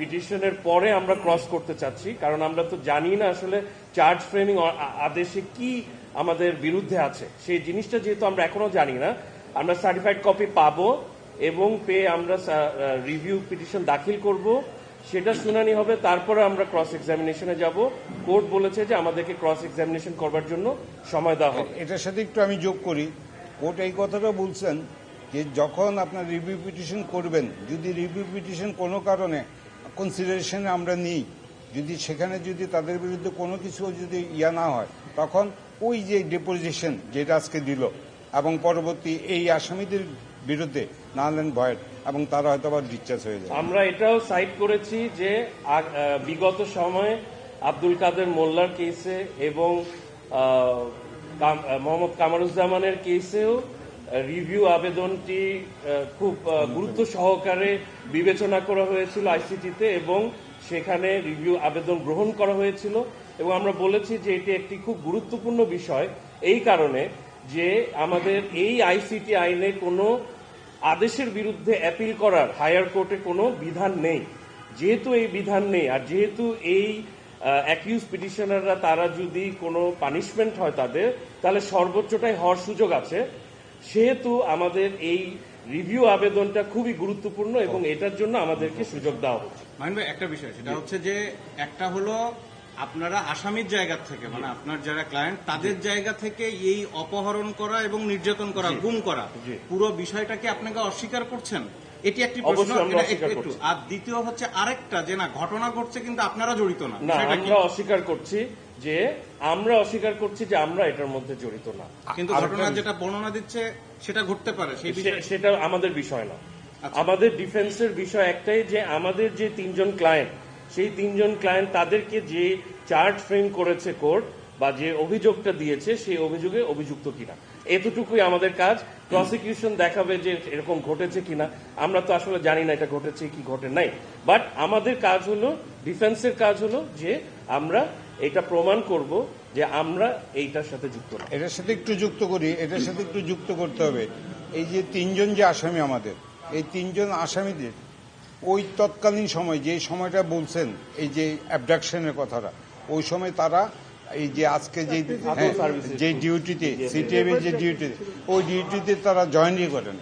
পিটিশনের পরে আমরা ক্রস করতে চাচ্ছি, কারণ আমরা তো জানি না আসলে চার্জ ফ্রেমিং আদেশে কি আমাদের বিরুদ্ধে আছে, সেই জিনিসটা যেহেতু আমরা এখনো জানি না, আমরা সার্টিফাইড কপি পাবো এবং পেয়ে আমরা রিভিউ পিটিশন দাখিল করব, সেটা শুনানি হবে, তারপরে আমরা ক্রস এক্সামিনেশনে যাব। কোর্ট বলেছে যে আমাদেরকে ক্রস এক্সামিনেশন করবার জন্য সময় দেওয়া হবে। এটার সাথে একটু আমি যোগ করি, কোর্ট এই কথাটা বলছেন যে যখন আপনার রিভিউ পিটিশন করবেন, যদি রিভিউ পিটিশন কোনো কারণে কনসিডারেশনে আমরা নিই, যদি সেখানে যদি তাদের বিরুদ্ধে কোনো কিছু যদি না হয়, তখন ওই যে ডিপোজিশন যেটা আজকে দিল এবং পরবর্তী এই আসামিদের বিরুদ্ধে নালেন ভয়েড এবং তারা হয়তো আবার ডিসচার্জ হয়ে যায়। আমরা এটাও সাইট করেছি যে বিগত সময়ে আব্দুল কাদের মোল্লার কেসে এবং মোহাম্মদ কামারুজ্জামানের কেসেও রিভিউ আবেদনটি খুব গুরুত্ব সহকারে বিবেচনা করা হয়েছিল আইসিটিতে এবং সেখানে রিভিউ আবেদন গ্রহণ করা হয়েছিল এবং আমরা বলেছি যে এটি একটি খুব গুরুত্বপূর্ণ বিষয় এই কারণে যে আমাদের এই আইসিটি আইনে কোনো আদেশের বিরুদ্ধে অ্যাপিল করার হায়ার কোর্টে কোনো বিধান নেই। যেহেতু এই বিধান নেই আর যেহেতু এই অ্যাকিউজ পিটিশনাররা তারা যদি কোনো পানিশমেন্ট হয় তাদের, তাহলে সর্বোচ্চটাই হওয়ার সুযোগ আছে, সেহেতু আমাদের এই রিভিউ আবেদনটা খুবই গুরুত্বপূর্ণ এবং এটার জন্য আমাদেরকে সুযোগ দেওয়া হচ্ছে। মাহিন ভাই, একটা বিষয় সেটা হচ্ছে যে একটা হলো আপনারা আসামির জায়গা থেকে, মানে আপনার যারা ক্লায়েন্ট তাদের জায়গা থেকে এই অপহরণ করা এবং নির্যাতন করা, গুম করা, পুরো বিষয়টাকে আপনাকে অস্বীকার করছেন? এটি একটি প্রশ্ন। আর দ্বিতীয় হচ্ছে আরেকটা যে না, ঘটনা ঘটছে কিন্তু আপনারা জড়িত না। আমরা অস্বীকার করছি যে আমরা এটার মধ্যে জড়িত না, কিন্তু ঘটনা যেটা বর্ণনা দিচ্ছে সেটা ঘটতে পারে, সেটা আমাদের বিষয় না। আমাদের ডিফেন্সের বিষয় একটাই যে আমাদের যে তিনজন ক্লায়েন্ট, সেই তিনজন ক্লায়েন্ট তাদেরকে যে চার্জ ফ্রেম করেছে কোর্ট বা যে অভিযোগটা দিয়েছে সেই অভিযোগে অভিযুক্ত কিনা, এতটুকুই আমাদের কাজ। প্রসিকিউশন দেখাবে যে এরকম ঘটেছে কিনা, আমরা তো আসলে জানি না এটা ঘটেছে কি ঘটে নাই, বাট আমাদের কাজ হলো, ডিফেন্সের কাজ হলো যে আমরা এটা প্রমাণ করব যে আমরা এইটার সাথে যুক্ত না। এটার সাথে একটু যুক্ত করতে হবে, এই যে তিনজন যে আসামি আমাদের, এই তিনজন আসামিদের ওই তৎকালীন সময় যে সময়টা বলছেন এই যে অ্যাবডাকশনের কথাটা, ওই সময় তারা এই যে আজকে যে ডিউটিতে সিটিএম যে ডিউটিতে, ওই ডিউটিতে তারা জয়েনই করেন।